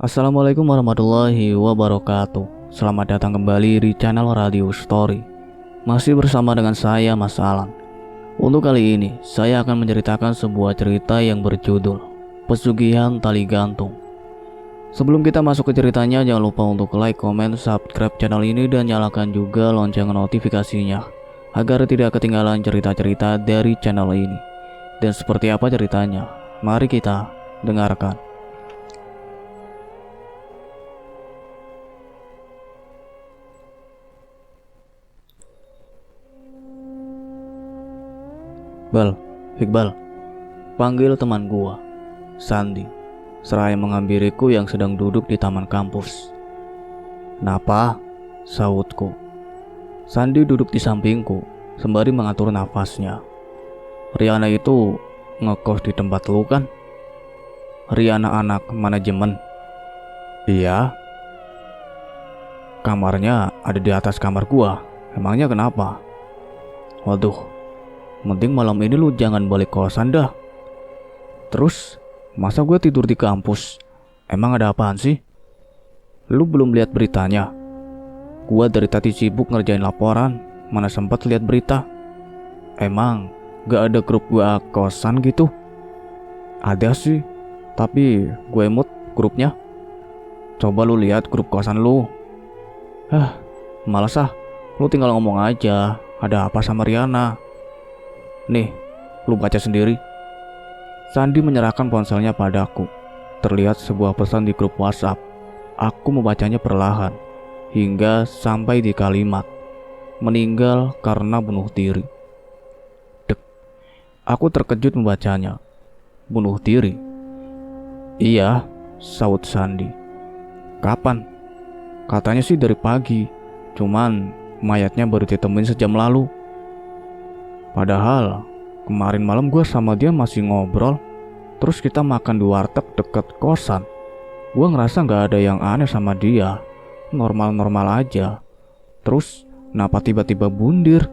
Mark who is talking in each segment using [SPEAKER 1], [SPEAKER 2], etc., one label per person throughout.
[SPEAKER 1] Assalamualaikum warahmatullahi wabarakatuh. Selamat datang kembali di channel Radio Story. Masih bersama dengan saya, Mas Alan. Untuk kali ini, saya akan menceritakan sebuah cerita yang berjudul Pesugihan Tali Gantung. Sebelum kita masuk ke ceritanya, jangan lupa untuk like, comment, subscribe channel ini dan nyalakan juga lonceng notifikasinya agar tidak ketinggalan cerita-cerita dari channel ini. Dan seperti apa ceritanya? Mari kita dengarkan. Bal, Iqbal, panggil teman gua, Sandi, seraya menghampiriku yang sedang duduk di taman kampus. Kenapa? Sautku. Sandi duduk di sampingku, sembari mengatur nafasnya. Riana itu ngekos di tempat lu kan? Riana anak manajemen. Iya. Kamarnya ada di atas kamar gua. Emangnya kenapa? Waduh, mending malam ini lu jangan balik kosan dah. Terus, masa gue tidur di kampus? Emang ada apaan sih? Lu belum lihat beritanya? Gua dari tadi sibuk ngerjain laporan, mana sempat lihat berita. Emang gak ada grup gua kosan gitu? Ada sih, tapi gue mute grupnya. Coba lu lihat grup kosan lu. Malas ah. Lu tinggal ngomong aja, ada apa sama Riana? Nih, lu baca sendiri. Sandi menyerahkan ponselnya padaku. Terlihat sebuah pesan di grup WhatsApp. Aku membacanya perlahan, hingga sampai di kalimat meninggal karena bunuh diri. Dek, aku terkejut membacanya. Bunuh diri? Iya, saut Sandi. Kapan? Katanya sih dari pagi, cuman mayatnya baru ditemuin sejam lalu. Padahal kemarin malam gue sama dia masih ngobrol. Terus kita makan di warteg deket kosan. Gue ngerasa gak ada yang aneh sama dia, normal-normal aja. Terus kenapa tiba-tiba bundir?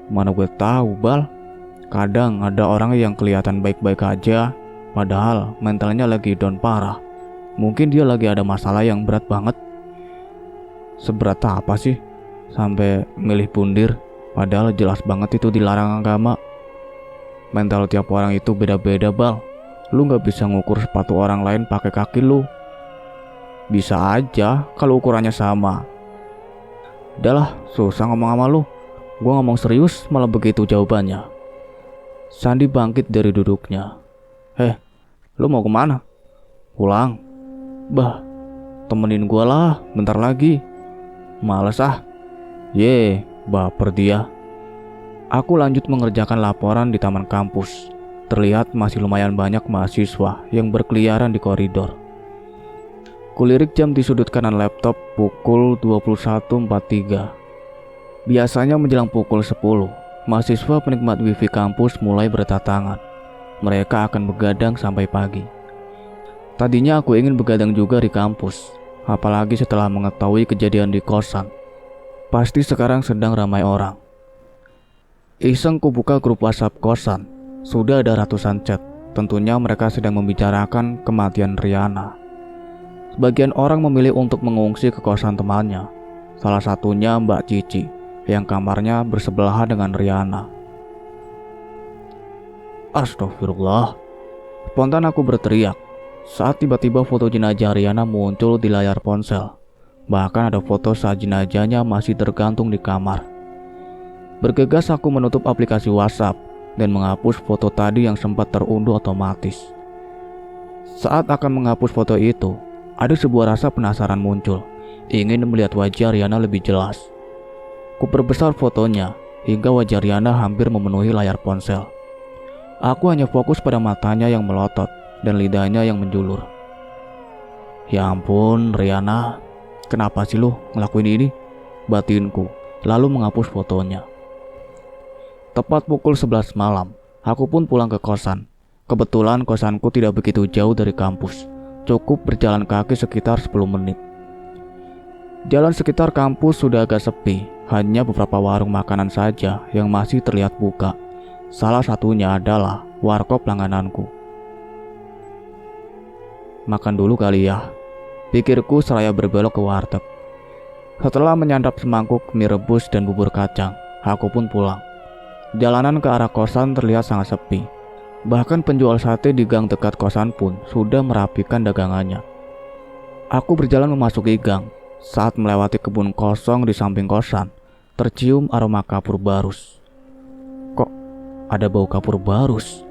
[SPEAKER 1] Mana gue tahu, Bal. Kadang ada orang yang kelihatan baik-baik aja, padahal mentalnya lagi down parah. Mungkin dia lagi ada masalah yang berat banget. Seberat apa sih sampai milih bundir? Padahal jelas banget itu dilarang agama. Mental tiap orang itu beda-beda, Bal. Lu gak bisa ngukur sepatu orang lain pakai kaki lu. Bisa aja kalau ukurannya sama. Udahlah, susah ngomong sama lu. Gua ngomong serius malah begitu jawabannya. Sandi bangkit dari duduknya. Lu mau kemana? Pulang. Bah, temenin gua lah bentar lagi. Males ah. Baper dia. Aku lanjut mengerjakan laporan di taman kampus. Terlihat masih lumayan banyak mahasiswa yang berkeliaran di koridor. Kulirik jam di sudut kanan laptop pukul 21.43. Biasanya menjelang pukul 10, mahasiswa penikmat wifi kampus mulai berdatangan. Mereka akan begadang sampai pagi. Tadinya aku ingin begadang juga di kampus, apalagi setelah mengetahui kejadian di kosan. Pasti sekarang sedang ramai orang. Iseng ku buka grup WhatsApp kosan. Sudah ada ratusan chat. Tentunya mereka sedang membicarakan kematian Riana. Sebagian orang memilih untuk mengungsi ke kosan temannya. Salah satunya Mbak Cici, yang kamarnya bersebelahan dengan Riana. Astagfirullah. Spontan aku berteriak saat tiba-tiba foto jenazah Riana muncul di layar ponsel. Bahkan ada foto saat jenazahnya masih tergantung di kamar. Bergegas aku menutup aplikasi WhatsApp dan menghapus foto tadi yang sempat terunduh otomatis. Saat akan menghapus foto itu, ada sebuah rasa penasaran muncul, ingin melihat wajah Riana lebih jelas. Kuperbesar fotonya hingga wajah Riana hampir memenuhi layar ponsel. Aku hanya fokus pada matanya yang melotot dan lidahnya yang menjulur. Ya ampun, Riana, kenapa sih lu ngelakuin ini? Batinku, lalu menghapus fotonya. Tepat pukul 11 malam, aku pun pulang ke kosan. Kebetulan kosanku tidak begitu jauh dari kampus. Cukup berjalan kaki sekitar 10 menit. Jalan sekitar kampus sudah agak sepi. Hanya beberapa warung makanan saja yang masih terlihat buka. Salah satunya adalah warkop langgananku. makan dulu kali ya, pikirku seraya berbelok ke warteg. Setelah menyantap semangkuk mie rebus dan bubur kacang, aku pun pulang. Jalanan ke arah kosan terlihat sangat sepi. Bahkan penjual sate di gang dekat kosan pun sudah merapikan dagangannya. Aku berjalan memasuki gang. Saat melewati kebun kosong di samping kosan, tercium aroma kapur barus. Kok ada bau kapur barus?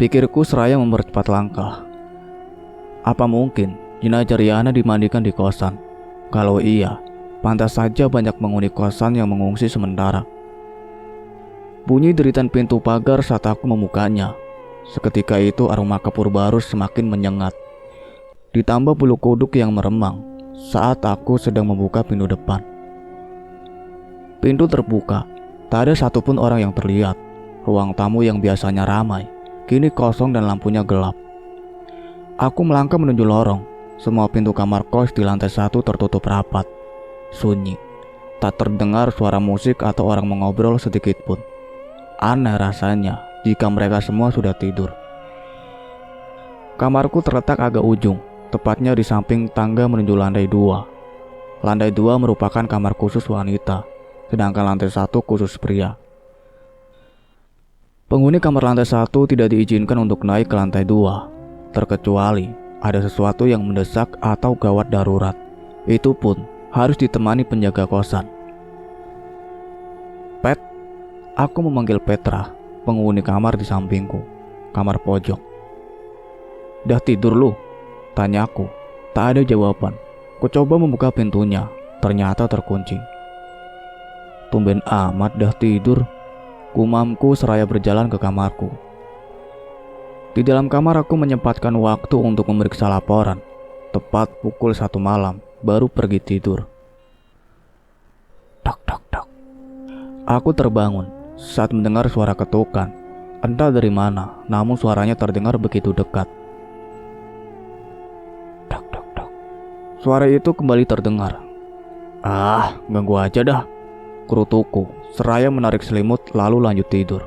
[SPEAKER 1] Pikirku seraya mempercepat langkah. Apa mungkin jenazah Riana dimandikan di kosan? Kalau iya, pantas saja banyak penghuni kosan yang mengungsi sementara. Bunyi deritan pintu pagar saat aku membukanya. Seketika itu aroma kapur barus semakin menyengat. Ditambah bulu kuduk yang meremang saat aku sedang membuka pintu depan. Pintu terbuka, tak ada satupun orang yang terlihat. Ruang tamu yang biasanya ramai, kini kosong dan lampunya gelap. Aku melangkah menuju lorong. Semua pintu kamar kos di lantai 1 tertutup rapat. Sunyi, tak terdengar suara musik atau orang mengobrol sedikit pun. Aneh rasanya jika mereka semua sudah tidur. Kamarku terletak agak ujung, tepatnya di samping tangga menuju lantai 2. Lantai 2 merupakan kamar khusus wanita, sedangkan lantai 1 khusus pria. Penghuni kamar lantai 1 tidak diizinkan untuk naik ke lantai 2, terkecuali ada sesuatu yang mendesak atau gawat darurat. Itu pun harus ditemani penjaga kosan. Pet, aku memanggil Petra, penghuni kamar di sampingku, kamar pojok. Dah tidur lu? Tanyaku. Tak ada jawaban. Ku coba membuka pintunya, ternyata terkunci. Tumben amat dah tidur, gumamku seraya berjalan ke kamarku. Di dalam kamar aku menyempatkan waktu untuk memeriksa laporan. Tepat pukul 1 malam, baru pergi tidur. Dak dak dak. Aku terbangun saat mendengar suara ketukan. Entah dari mana, namun suaranya terdengar begitu dekat. Suara itu kembali terdengar. Ah, ganggu aja dah, kurutuku, seraya menarik selimut lalu lanjut tidur.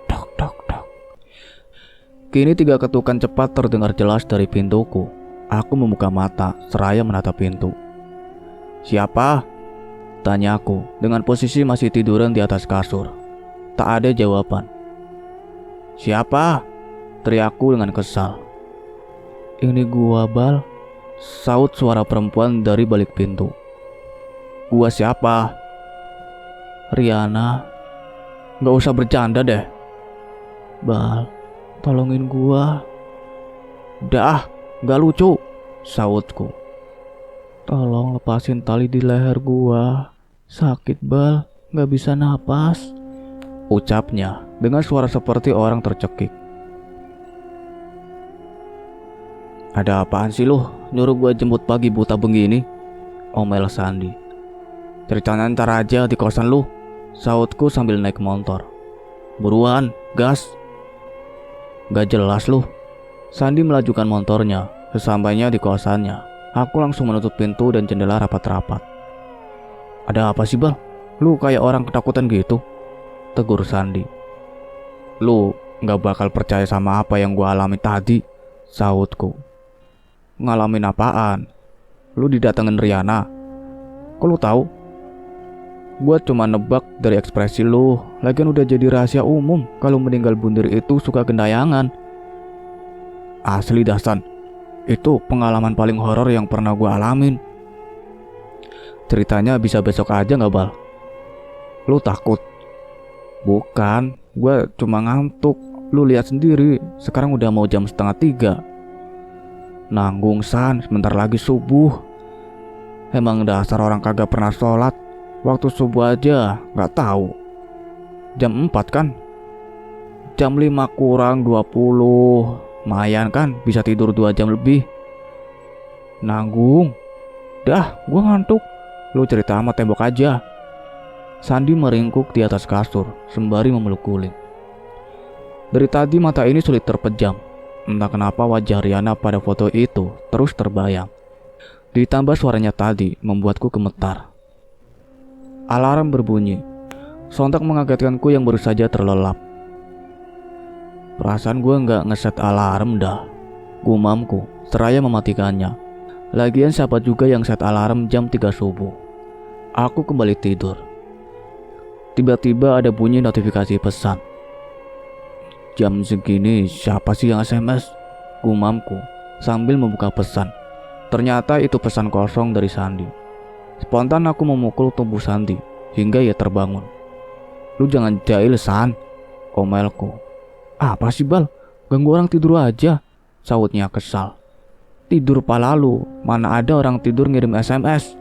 [SPEAKER 1] Dok, dok, dok. Kini 3 ketukan cepat terdengar jelas dari pintuku. Aku membuka mata, seraya menatap pintu. Siapa? Tanyaku, dengan posisi masih tiduran di atas kasur. Tak ada jawaban. Siapa? Teriakku dengan kesal. Ini gua, Bal, saut suara perempuan dari balik pintu. Gua siapa? Riana. Gak usah bercanda deh. Bal, tolongin gua. Dah, gak lucu, sautku. Tolong lepasin tali di leher gua. Sakit, Bal, gak bisa napas, ucapnya dengan suara seperti orang tercekik. Ada apaan sih lu nyuruh gue jemput pagi buta begini? Omel Sandi. Ceritanya ntar aja di kosan lu, sautku sambil naik motor. Buruan, gas. Gak jelas lu. Sandi melajukan motornya. Sesampainya di kosannya, aku langsung menutup pintu dan jendela rapat-rapat. Ada apa sih, Bal? Lu kayak orang ketakutan gitu, tegur Sandi. Lu gak bakal percaya sama apa yang gue alami tadi, sautku. Ngalamin apaan? Lu didatengin Riana? Kok lu tahu? Gua cuma nebak dari ekspresi lu. Lagian udah jadi rahasia umum kalau meninggal bundir itu suka gendayangan. Asli Dasan, itu pengalaman paling horor yang pernah gua alamin. Ceritanya bisa besok aja gak, Bal? Lu takut? Bukan, gua cuma ngantuk. Lu lihat sendiri, sekarang udah mau jam 2:30. Nanggung San, sebentar lagi subuh. Emang dasar orang kagak pernah sholat. Waktu subuh aja gak tahu. Jam 4 kan? Jam 5 kurang 20. Lumayan kan, bisa tidur 2 jam lebih. Nanggung. Dah, gua ngantuk. Lu cerita sama tembok aja. Sandi meringkuk di atas kasur sembari memeluk guling. Dari tadi mata ini sulit terpejam. Entah kenapa wajah Riana pada foto itu terus terbayang. Ditambah suaranya tadi membuatku gemetar. Alarm berbunyi. Sontak mengagetkanku yang baru saja terlelap. Perasaan gue nggak ngeset alarm dah, gumamku seraya mematikannya. Lagian siapa juga yang set alarm jam 3 subuh. Aku kembali tidur. Tiba-tiba ada bunyi notifikasi pesan. Jam segini siapa sih yang SMS? Gumamku sambil membuka pesan. Ternyata itu pesan kosong dari Sandi. Spontan aku memukul tubuh Sandi hingga ia terbangun. Lu jangan jahil, San, omelku. Apa sih, Bal? Ganggu orang tidur aja, sautnya kesal. Tidur pala lu, mana ada orang tidur ngirim SMS?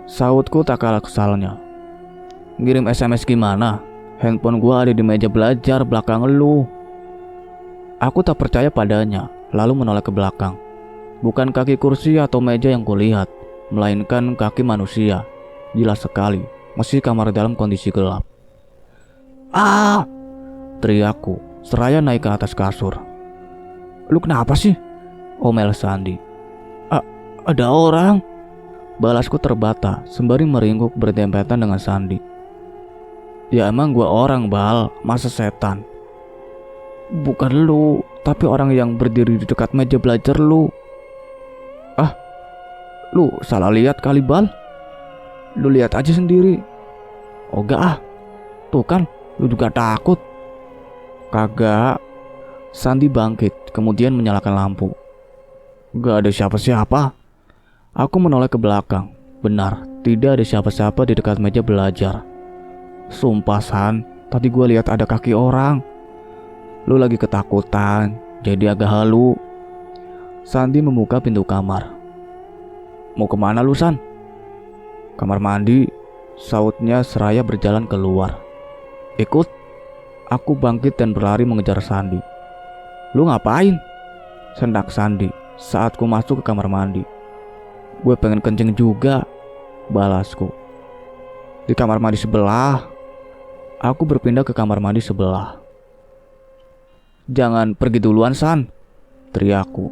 [SPEAKER 1] Sautku tak kalah kesalnya. Ngirim SMS gimana? Handphone gua ada di meja belajar belakang lu. Aku tak percaya padanya, lalu menoleh ke belakang. Bukan kaki kursi atau meja yang kulihat, melainkan kaki manusia. Jelas sekali, meski kamar dalam kondisi gelap. Ah! Teriakku, seraya naik ke atas kasur. Lu kenapa sih? Omel Sandi. Ada orang. Balasku terbata sembari meringkuk berdempetan dengan Sandi. Ya emang gua orang, Bal, masa setan? Bukan lu, tapi orang yang berdiri di dekat meja belajar lu. Ah, lu salah lihat kali, Bal. Lu lihat aja sendiri. Oh gak ah, tuh kan, lu juga takut. Kagak. Sandi bangkit, kemudian menyalakan lampu. Gak ada siapa-siapa. Aku menoleh ke belakang. Benar, tidak ada siapa-siapa di dekat meja belajar. Sumpah, San, tadi gue lihat ada kaki orang. Lu lagi ketakutan, jadi agak halu. Sandi membuka pintu kamar. Mau kemana lu, San? Kamar mandi, sautnya seraya berjalan keluar. Ikut. Aku bangkit dan berlari mengejar Sandi. Lu ngapain? Sendak Sandi saat ku masuk ke kamar mandi. Gue pengen kencing juga, balasku. Di kamar mandi sebelah. Aku berpindah ke kamar mandi sebelah. Jangan pergi duluan, San, teriakku.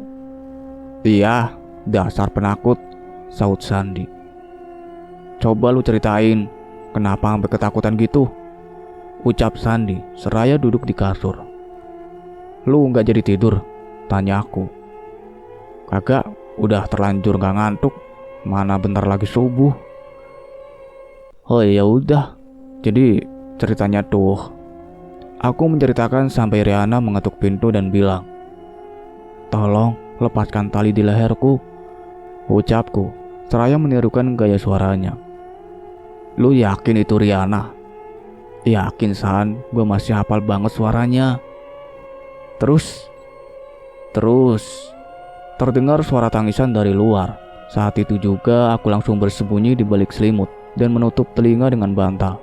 [SPEAKER 1] Iya, dasar penakut, saut Sandi. Coba lu ceritain, kenapa sampai ketakutan gitu? Ucap Sandi seraya duduk di kasur. Lu gak jadi tidur? Tanya aku. Kagak, udah terlanjur gak ngantuk. Mana bentar lagi subuh. Oh ya udah. Jadi ceritanya tuh. Aku menceritakan sampai Riana mengetuk pintu dan bilang, "Tolong lepaskan tali di leherku," ucapku, seraya menirukan gaya suaranya. Lu yakin itu Riana? Yakin, San, gue masih hafal banget suaranya. Terus terdengar suara tangisan dari luar. Saat itu juga aku langsung bersembunyi di balik selimut dan menutup telinga dengan bantal.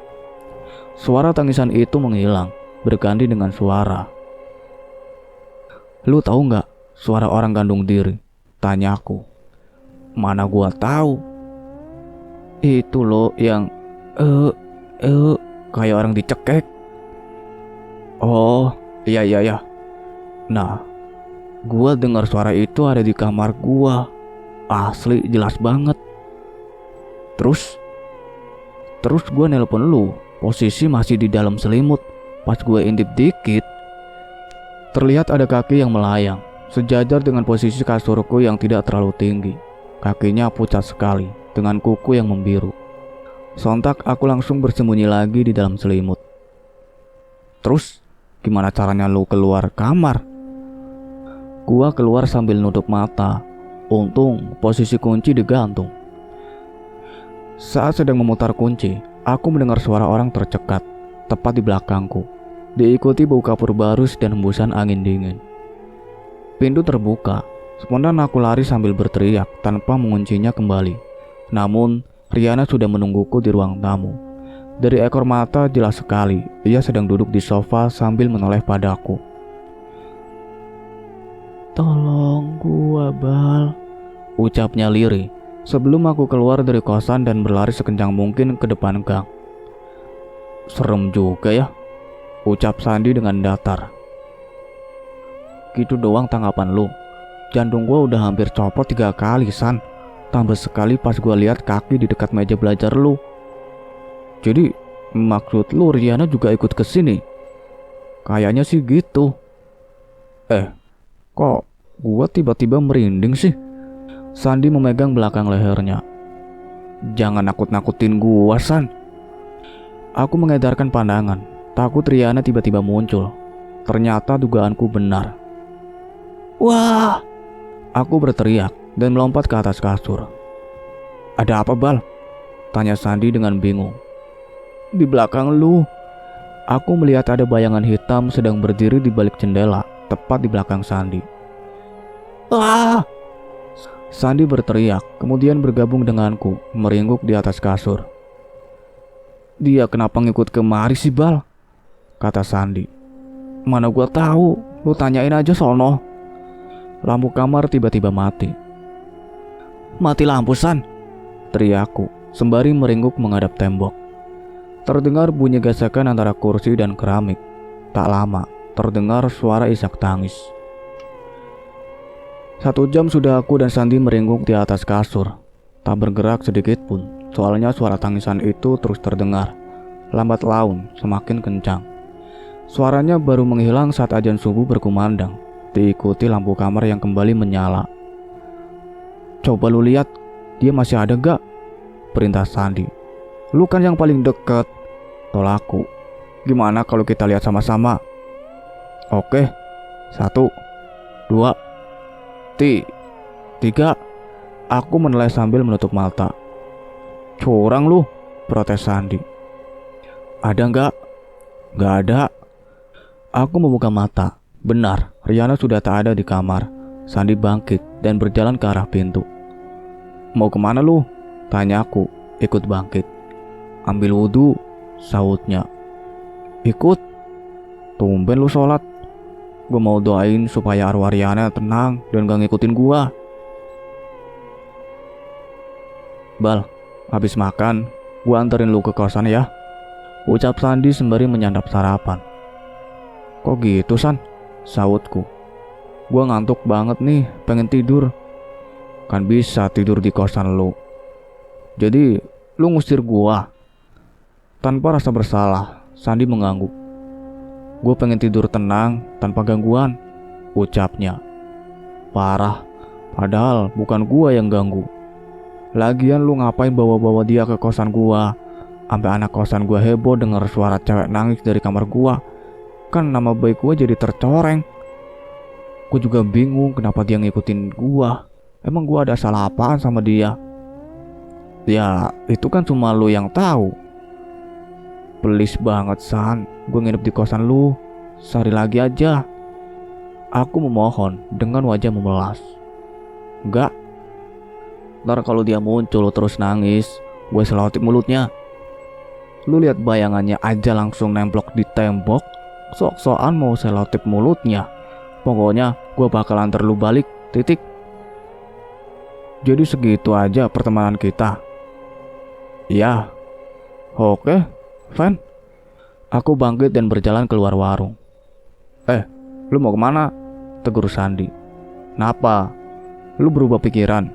[SPEAKER 1] Suara tangisan itu menghilang, berganti dengan suara. Lu tahu nggak suara orang gantung diri? Tanyaku. Mana gua tahu. Itu loh yang kayak orang dicekek. Oh, iya. Nah, gua dengar suara itu ada di kamar gua. Asli jelas banget. Terus gua nelpon lu. Posisi masih di dalam selimut. Pas gue intip dikit, terlihat ada kaki yang melayang, sejajar dengan posisi kasurku yang tidak terlalu tinggi. Kakinya pucat sekali, dengan kuku yang membiru. Sontak aku langsung bersembunyi lagi di dalam selimut. Terus, gimana caranya lu keluar kamar? Gua keluar sambil nutup mata. Untung posisi kunci digantung. Saat sedang memutar kunci, aku mendengar suara orang tercekat tepat di belakangku, diikuti bau kapur barus dan hembusan angin dingin. Pintu terbuka. Spontan aku lari sambil berteriak tanpa menguncinya kembali. Namun, Riana sudah menungguku di ruang tamu. Dari ekor mata jelas sekali, ia sedang duduk di sofa sambil menoleh padaku. Tolong gua, Bal, ucapnya lirih sebelum aku keluar dari kosan dan berlari sekencang mungkin ke depan gang. Serem juga ya, ucap Sandi dengan datar. Gitu doang tanggapan lu? Jantung gua udah hampir copot 3 kali, San. Tambah sekali pas gua lihat kaki di dekat meja belajar lu. Jadi maksud lu Riana juga ikut kesini? Kayaknya sih gitu. Eh, kok gua tiba-tiba merinding sih? Sandi memegang belakang lehernya. Jangan nakut-nakutin gua, San. Aku mengedarkan pandangan. Takut Riana tiba-tiba muncul. Ternyata dugaanku benar. Wah! Aku berteriak dan melompat ke atas kasur. Ada apa, Bal? Tanya Sandi dengan bingung. Di belakang lu. Aku melihat ada bayangan hitam sedang berdiri di balik jendela, tepat di belakang Sandi. Ah! Sandi berteriak, kemudian bergabung denganku, meringkuk di atas kasur. Dia kenapa ngikut kemari sih, Bal? Kata Sandi. Mana gua tahu, lu tanyain aja sono. Lampu kamar tiba-tiba mati. Mati lampu, San, teriakku, sembari meringkuk menghadap tembok. Terdengar bunyi gesekan antara kursi dan keramik. Tak lama, terdengar suara isak tangis. 1 jam sudah aku dan Sandi meringkuk di atas kasur. Tak bergerak sedikit pun, soalnya suara tangisan itu terus terdengar. Lambat laun, semakin kencang. Suaranya baru menghilang saat azan subuh berkumandang, diikuti lampu kamar yang kembali menyala. Coba lu lihat, dia masih ada gak? Perintah Sandi. Lu kan yang paling deket, tolakku. Gimana kalau kita lihat sama-sama? Oke, 1, 2, 3. Aku menelai sambil menutup mata. Curang lu, protes Sandi. Ada nggak? Nggak ada. Aku membuka mata. Benar, Riana sudah tak ada di kamar. Sandi bangkit dan berjalan ke arah pintu. Mau kemana lu? Tanya aku, ikut bangkit. Ambil wudhu, sahutnya. Ikut? Tumben lu sholat. Gue mau doain supaya arwah Riana tenang dan gak ngikutin gua. Bal, habis makan, gua anterin lu ke kosan ya. Ucap Sandi sembari menyantap sarapan. Kok gitu, San? Sahutku. Gua ngantuk banget nih, pengen tidur. Kan bisa tidur di kosan lu. Jadi, lu ngusir gua. Tanpa rasa bersalah, Sandi mengangguk. Gue pengen tidur tenang, tanpa gangguan, ucapnya. Parah, padahal bukan gua yang ganggu. Lagian lu ngapain bawa-bawa dia ke kosan gua? Sampai anak kosan gua heboh denger suara cewek nangis dari kamar gua. Kan nama baik gua jadi tercoreng. Gue juga bingung kenapa dia ngikutin gua. Emang gua ada salah apaan sama dia? Ya, itu kan cuma lu yang tahu. Please banget, San, gue nginep di kosan lu. Sehari lagi aja. Aku memohon dengan wajah memelas. Enggak. Ntar kalau dia muncul terus nangis, gue selotip mulutnya. Lu lihat bayangannya aja langsung nemplok di tembok. Sok-sokan mau selotip mulutnya. Pokoknya gue bakal antar lu balik, titik. Jadi segitu aja pertemanan kita. Iya. Oke. Fan, aku bangkit dan berjalan keluar warung. Lu mau kemana? Tegur Sandi. Napa? Lu berubah pikiran?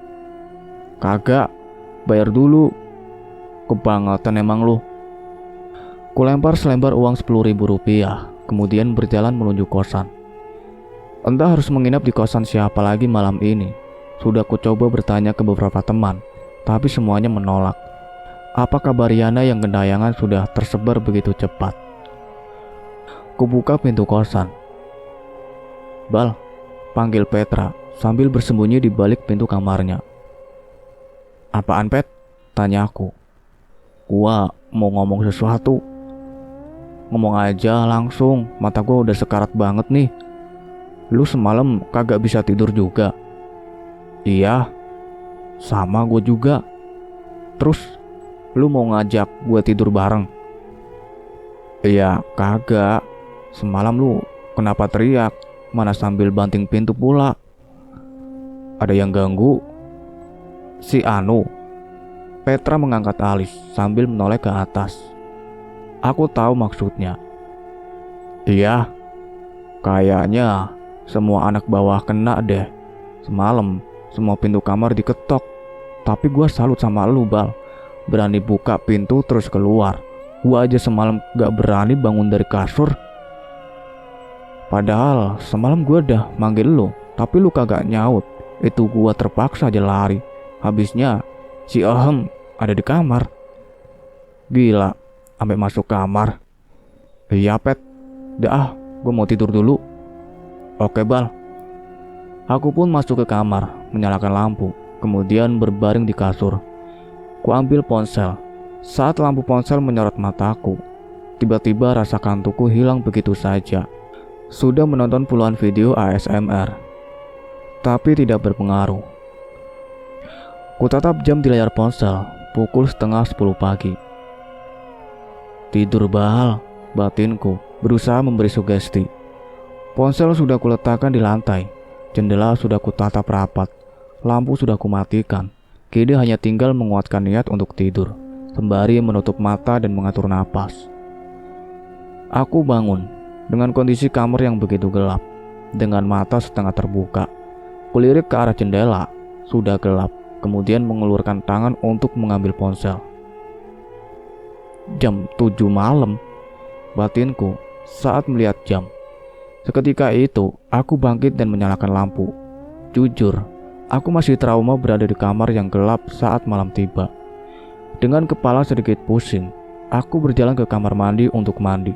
[SPEAKER 1] Kagak, bayar dulu. Kebangetan emang lu. Kulempar selembar uang 10.000 rupiah, kemudian berjalan menuju kosan. Entah harus menginap di kosan siapa lagi malam ini. Sudah ku coba bertanya ke beberapa teman, tapi semuanya menolak. Apa kabar Riana yang gentayangan sudah tersebar begitu cepat? Kubuka pintu kosan. Bal, panggil Petra sambil bersembunyi di balik pintu kamarnya. Apaan, Pet? Tanya aku. Gua mau ngomong sesuatu. Ngomong aja langsung, mata gua udah sekarat banget nih. Lu semalam kagak bisa tidur juga? Iya, sama gua juga. Terus lu mau ngajak gue tidur bareng? Iya, kagak. Semalam lu kenapa teriak? Mana sambil banting pintu pula? Ada yang ganggu? Si Anu. Petra mengangkat alis sambil menoleh ke atas. Aku tahu maksudnya. Iya, kayaknya semua anak bawah kena deh. Semalam semua pintu kamar diketok. Tapi gue salut sama lu, Bal. Berani buka pintu terus keluar. Gua aja semalam gak berani bangun dari kasur. Padahal semalam gue udah manggil lu, tapi lu kagak nyaut. Itu gue terpaksa aja lari. Habisnya si Ahem ada di kamar. Gila, sampai masuk kamar. Iya Pet, dah gue mau tidur dulu. Oke Bal. Aku pun masuk ke kamar, menyalakan lampu, kemudian berbaring di kasur. Ku ambil ponsel. Saat lampu ponsel menyorot mataku, tiba-tiba rasa kantukku hilang begitu saja. Sudah menonton puluhan video ASMR, tapi tidak berpengaruh. Ku tatap jam di layar ponsel, pukul setengah 10 pagi. Tidur Bal, batinku berusaha memberi sugesti. Ponsel sudah kuletakkan di lantai, jendela sudah kutatap rapat, lampu sudah kumatikan. Kini hanya tinggal menguatkan niat untuk tidur, sembari menutup mata dan mengatur napas. Aku bangun dengan kondisi kamar yang begitu gelap, dengan mata setengah terbuka. Kulirik ke arah jendela, sudah gelap, kemudian mengulurkan tangan untuk mengambil ponsel. Jam 7 malam, batinku saat melihat jam. Seketika itu, aku bangkit dan menyalakan lampu. Jujur, aku masih trauma berada di kamar yang gelap saat malam tiba. Dengan kepala sedikit pusing, aku berjalan ke kamar mandi untuk mandi.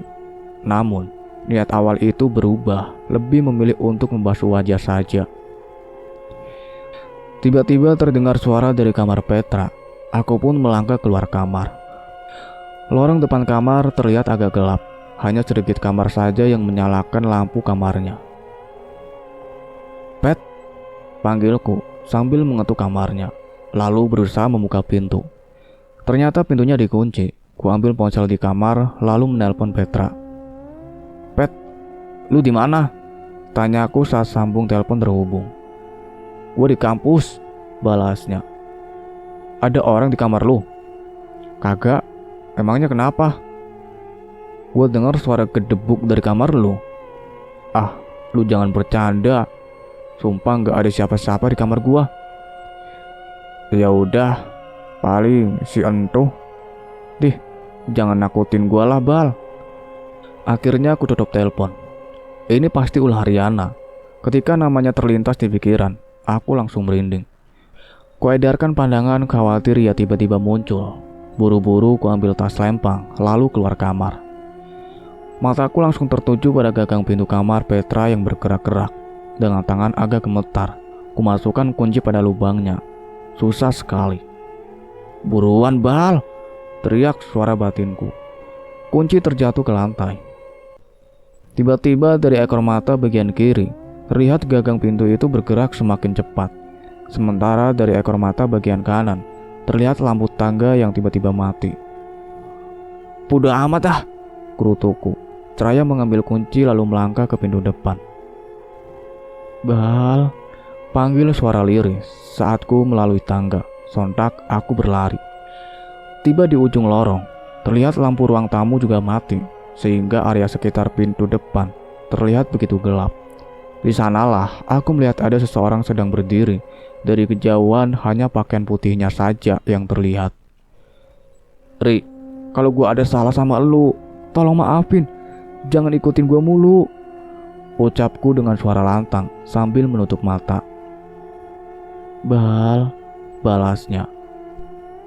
[SPEAKER 1] Namun, niat awal itu berubah, lebih memilih untuk membasuh wajah saja. Tiba-tiba terdengar suara dari kamar Petra. Aku pun melangkah keluar kamar. Lorong depan kamar terlihat agak gelap. Hanya sedikit kamar saja yang menyalakan lampu kamarnya. Pet, panggilku sambil mengetuk kamarnya, lalu berusaha membuka pintu. Ternyata pintunya dikunci. Ku ambil ponsel di kamar, lalu menelpon Petra. Pet, lu di mana? Tanyaku saat sambung telepon terhubung. Gue di kampus, balasnya. Ada orang di kamar lu? Kagak, emangnya kenapa? Gue dengar suara gedebuk dari kamar lu. Ah, lu jangan bercanda. Sumpah gak ada siapa-siapa di kamar gua. Ya udah, paling si entuh. Dih, jangan nakutin gua lah Bal. Akhirnya aku tutup telepon. Ini pasti ulah Riana. Ketika namanya terlintas di pikiran, aku langsung merinding. Kuedarkan pandangan khawatir ia tiba-tiba muncul. Buru-buru ku ambil tas lempang, lalu keluar kamar. Mataku langsung tertuju pada gagang pintu kamar Petra yang bergerak-gerak. Dengan tangan agak gemetar, ku masukkan kunci pada lubangnya. Susah sekali. Buruan Bal, teriak suara batinku. Kunci terjatuh ke lantai. Tiba-tiba dari ekor mata bagian kiri, terlihat gagang pintu itu bergerak semakin cepat. Sementara dari ekor mata bagian kanan, terlihat lampu tangga yang tiba-tiba mati. Bodoh amat ah, kerutuku. Seraya mengambil kunci lalu melangkah ke pintu depan. Bal, panggil suara lirih saat ku melalui tangga. Sontak aku berlari. Tiba di ujung lorong, terlihat lampu ruang tamu juga mati, sehingga area sekitar pintu depan terlihat begitu gelap. Di sanalah aku melihat ada seseorang sedang berdiri. Dari kejauhan hanya pakaian putihnya saja yang terlihat. Ri, kalau gua ada salah sama lu, tolong maafin. Jangan ikutin gua mulu, ucapku dengan suara lantang sambil menutup mata. Bal, balasnya.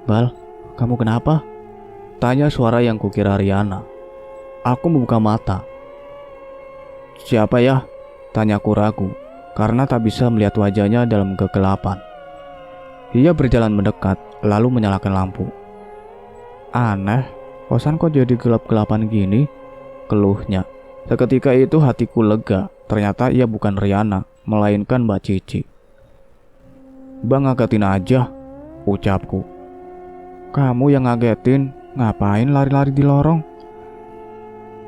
[SPEAKER 1] Bal, kamu kenapa? Tanya suara yang kukira Riana. Aku membuka mata. Siapa ya? Tanyaku ragu, karena tak bisa melihat wajahnya dalam kegelapan. Ia berjalan mendekat, lalu menyalakan lampu. Aneh, kosan kok jadi gelap-gelapan gini? Keluhnya. Seketika itu hatiku lega. Ternyata ia bukan Riana, melainkan Mbak Cici. Bang, ngagetin aja, ucapku. Kamu yang ngagetin, ngapain lari-lari di lorong?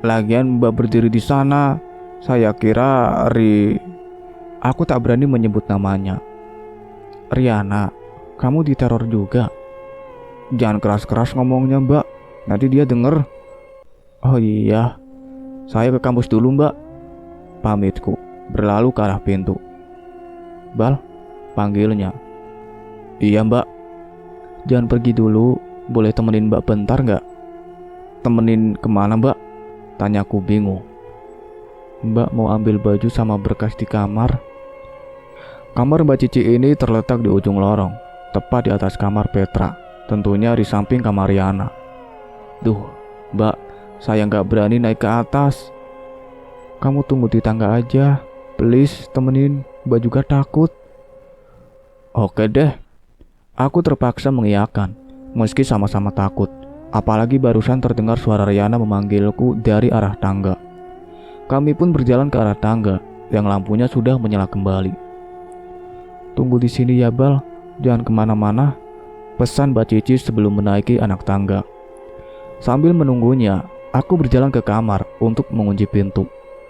[SPEAKER 1] Lagian Mbak berdiri di sana, saya kira Aku tak berani menyebut namanya. Riana, kamu diteror juga. Jangan keras-keras ngomongnya Mbak, nanti dia denger. Oh iya, saya ke kampus dulu Mbak, pamitku, berlalu ke arah pintu. Bal, panggilnya. Iya Mbak. Jangan pergi dulu, boleh temenin Mbak bentar gak? Temenin kemana Mbak? Tanyaku bingung. Mbak mau ambil baju sama berkas di kamar. Kamar Mbak Cici ini terletak di ujung lorong, tepat di atas kamar Petra, tentunya di samping kamar Riana. Duh, Mbak, saya nggak berani naik ke atas. Kamu tunggu di tangga aja, please temenin, Mbak juga takut. Oke deh. Aku terpaksa mengiyakan, meski sama-sama takut. Apalagi barusan terdengar suara Riana memanggilku dari arah tangga. Kami pun berjalan ke arah tangga, yang lampunya sudah menyala kembali. Tunggu di sini ya Bal, jangan kemana-mana, pesan Mbak Cici sebelum menaiki anak tangga. Sambil menunggunya, aku berjalan ke kamar untuk mengunci pintu.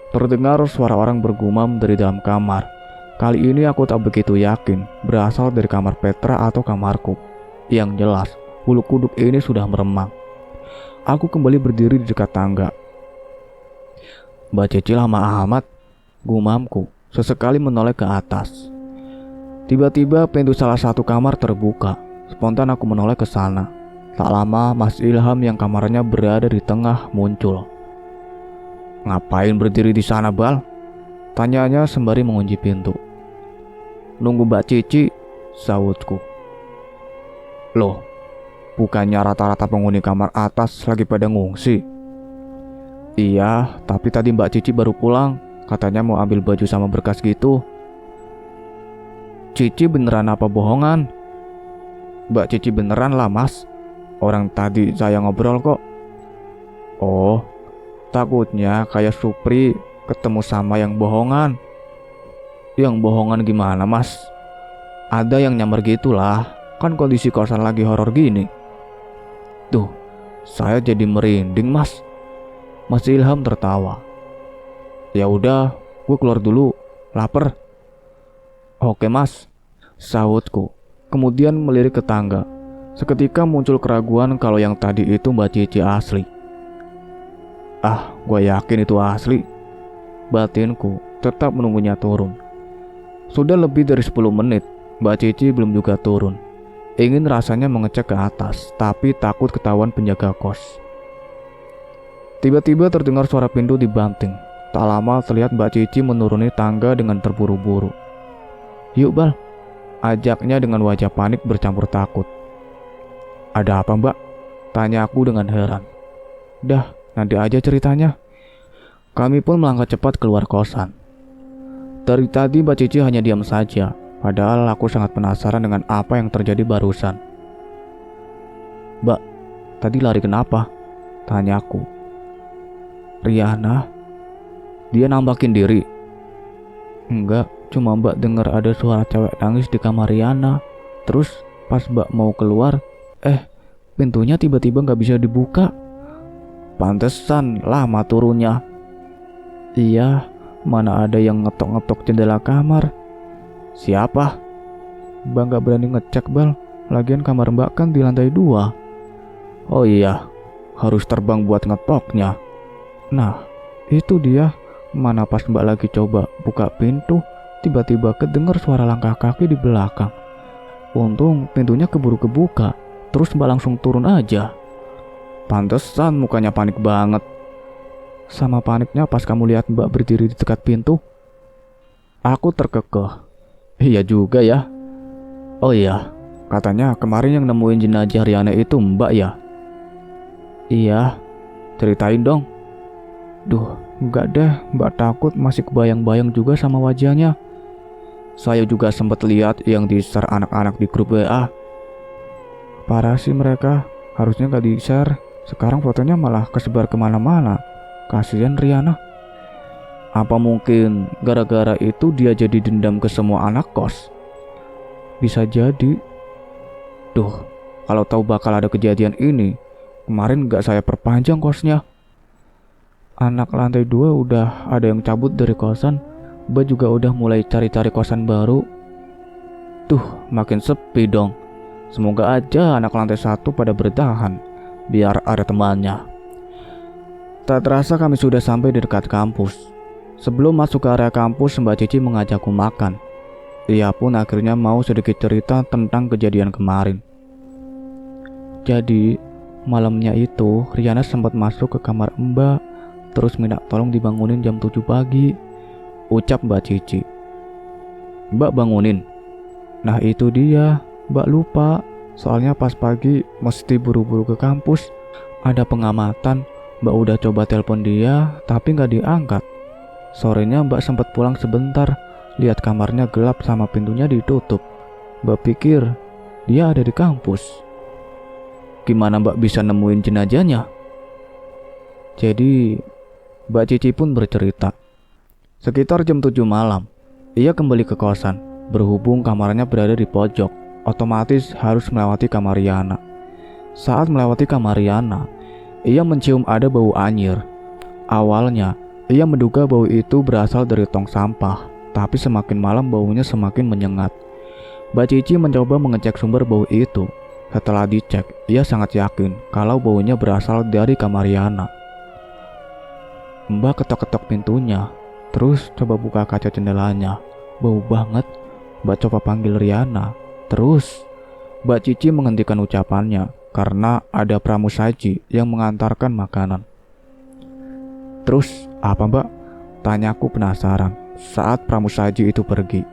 [SPEAKER 1] Terdengar suara orang bergumam dari dalam kamar. Kali ini aku tak begitu yakin berasal dari kamar Petra atau kamarku. Yang jelas, bulu kuduk ini sudah meremang. Aku kembali berdiri di dekat tangga. Mbak Cici lama amat, gumamku, sesekali menoleh ke atas. Tiba-tiba pintu salah satu kamar terbuka. Spontan aku menoleh ke sana. Tak lama Mas Ilham yang kamarnya berada di tengah muncul. Ngapain berdiri di sana, Bal? Tanyanya sembari mengunci pintu. Nunggu Mbak Cici, sahutku. Loh, bukannya rata-rata penghuni kamar atas lagi pada ngungsi? Iya, tapi tadi Mbak Cici baru pulang. Katanya mau ambil baju sama berkas gitu. Cici beneran apa bohongan? Mbak Cici beneran lah mas. Orang tadi saya ngobrol kok. Oh, takutnya kayak Supri ketemu sama yang bohongan. Yang bohongan gimana mas? Ada yang nyamar gitulah. Kan kondisi kosan lagi horor gini. Tuh, saya jadi merinding mas. Mas Ilham tertawa. Ya udah, gue keluar dulu. Laper. Oke mas, sahutku. Kemudian melirik ke tangga. Seketika muncul keraguan kalau yang tadi itu Mbak Cici asli. Ah, gue yakin itu asli. Batinku tetap menunggunya turun. Sudah lebih dari 10 menit, Mbak Cici belum juga turun. Ingin rasanya mengecek ke atas, tapi takut ketahuan penjaga kos. Tiba-tiba terdengar suara pintu dibanting. Tak lama terlihat Mbak Cici menuruni tangga dengan terburu-buru. Yuk Bal, ajaknya dengan wajah panik bercampur takut. Ada apa Mbak? Tanya aku dengan heran. Dah, nanti aja ceritanya. Kami pun melangkah cepat keluar kosan. Dari tadi Mbak Cici hanya diam saja, padahal aku sangat penasaran dengan apa yang terjadi barusan. Mbak, tadi lari kenapa? Tanyaku. Riana, dia nambakin diri. Enggak, cuma Mbak dengar ada suara cewek nangis di kamar Riana. Terus pas Mbak mau keluar, pintunya tiba-tiba gak bisa dibuka. Pantesan lama turunnya. Iya, mana ada yang ngetok-ngetok jendela kamar. Siapa? Mbak gak berani ngecek Bal. Lagian kamar Mbak kan di lantai 2. Oh iya, harus terbang buat ngetoknya. Nah, itu dia. Mana pas Mbak lagi coba buka pintu, tiba-tiba kedengar suara langkah kaki di belakang. Untung pintunya keburu kebuka, terus Mbak langsung turun aja. Pantesan mukanya panik banget. Sama paniknya pas kamu lihat Mbak berdiri di dekat pintu. Aku terkekeh. Iya juga ya. Oh iya, katanya kemarin yang nemuin jenazah Riana itu Mbak ya? Iya, ceritain dong. Duh, enggak deh, Mbak takut masih kebayang-bayang juga sama wajahnya. Saya juga sempat lihat yang di-share anak-anak di grup WA. Parah sih mereka, harusnya gak di-share. Sekarang fotonya malah kesebar kemana-mana. Kasihan Riana. Apa mungkin gara-gara itu dia jadi dendam ke semua anak kos? Bisa jadi. Duh, kalau tahu bakal ada kejadian ini, kemarin gak saya perpanjang kosnya. Anak lantai 2 udah ada yang cabut dari kosan. Mbak juga udah mulai cari-cari kosan baru. Tuh, makin sepi dong. Semoga aja anak lantai 1 pada bertahan, biar ada temannya. Tak terasa kami sudah sampai di dekat kampus. Sebelum masuk ke area kampus, Mbak Cici mengajakku makan. Ia pun akhirnya mau sedikit cerita tentang kejadian kemarin. Jadi, malamnya itu Riana sempat masuk ke kamar Mbak. terus minta tolong dibangunin jam 7 pagi, ucap Mbak Cici. Mbak bangunin. Nah itu dia, Mbak lupa. Soalnya pas pagi mesti buru-buru ke kampus. Ada pengamatan, Mbak udah coba telepon dia tapi gak diangkat. Sorenya Mbak sempat pulang sebentar, lihat kamarnya gelap sama pintunya ditutup. Mbak pikir dia ada di kampus. Gimana Mbak bisa nemuin jenazahnya? Jadi Mbak Cici pun bercerita. Sekitar jam 7 malam, ia kembali ke kosan. Berhubung kamarnya berada di pojok, otomatis harus melewati kamar Yana. Saat melewati kamar Yana, ia mencium ada bau anyir. Awalnya, ia menduga bau itu berasal dari tong sampah, tapi semakin malam baunya semakin menyengat. Mbak Cici mencoba mengecek sumber bau itu. Setelah dicek, ia sangat yakin kalau baunya berasal dari kamar Yana. Mbak ketok-ketok pintunya, terus coba buka kaca jendelanya. Bau banget. Mbak coba panggil Riana. Terus Mbak Cici menghentikan ucapannya karena ada pramusaji yang mengantarkan makanan. Terus apa Mbak? Tanyaku penasaran saat pramusaji itu pergi.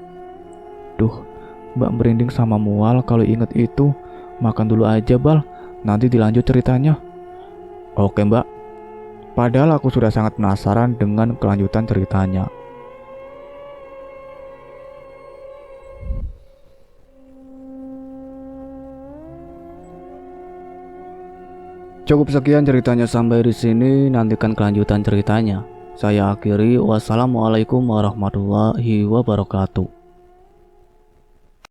[SPEAKER 1] Duh, Mbak merinding sama mual kalau inget itu. Makan dulu aja Bal, nanti dilanjut ceritanya. Oke Mbak. Padahal aku sudah sangat penasaran dengan kelanjutan ceritanya. Cukup sekian ceritanya sampai di sini, nantikan kelanjutan ceritanya. Saya akhiri, wassalamualaikum warahmatullahi wabarakatuh.